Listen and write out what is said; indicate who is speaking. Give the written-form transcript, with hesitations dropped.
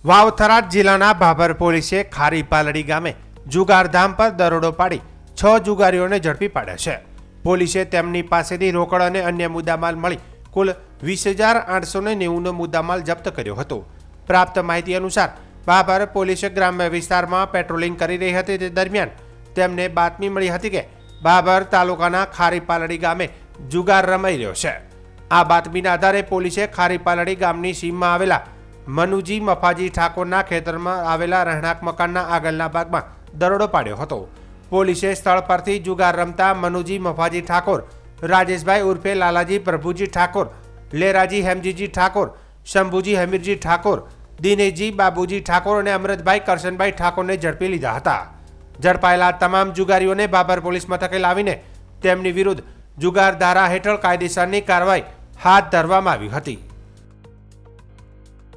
Speaker 1: વાવ-થરાદ જિલ્લાના ભાભર પોલીસે ખારી પાલડી ગામે જુગારધામ પર દરોડો પાડી 6 જુગારીઓને ઝડપી પાડ્યા છે। પોલીસે તેમની પાસેથી રોકડ અને અન્ય મુદ્દામાલ મળી કુલ 20,890નો મુદ્દામાલ જપ્ત કર્યો હતો। પ્રાપ્ત માહિતી અનુસાર ભાભર પોલીસે ગ્રામ્ય વિસ્તારમાં પેટ્રોલિંગ કરી રહી હતી તે દરમિયાન તેમને બાતમી મળી હતી કે ભાભર તાલુકાના ખારી પાલડી ગામે જુગાર રમાઈ રહ્યો છે। આ બાતમીના આધારે પોલીસે ખારી પાલડી ગામની સીમમાં આવેલા મનુજી મફાજી ઠાકોરના ખેતરમાં આવેલા રહેણાંક મકાનના આગળના ભાગમાં દરોડો પાડ્યો હતો। પોલીસે સ્થળ પરથી જુગાર રમતા મનુજી મફાજી ઠાકોર, રાજેશભાઈ ઉર્ફે લાલાજી પ્રભુજી ઠાકોર, લેરાજી હેમજીજી ઠાકોર, શંભુજી હમીરજી ઠાકોર, દિનેશજી બાબુજી ઠાકોર અને અમૃતભાઈ કરશનભાઈ ઠાકોરને ઝડપી લીધા હતા। ઝડપાયેલા તમામ જુગારીઓને ભાભર પોલીસ મથકે લાવીને તેમની વિરુદ્ધ જુગાર ધારા હેઠળ કાયદેસરની કાર્યવાહી હાથ ધરવામાં આવી હતી।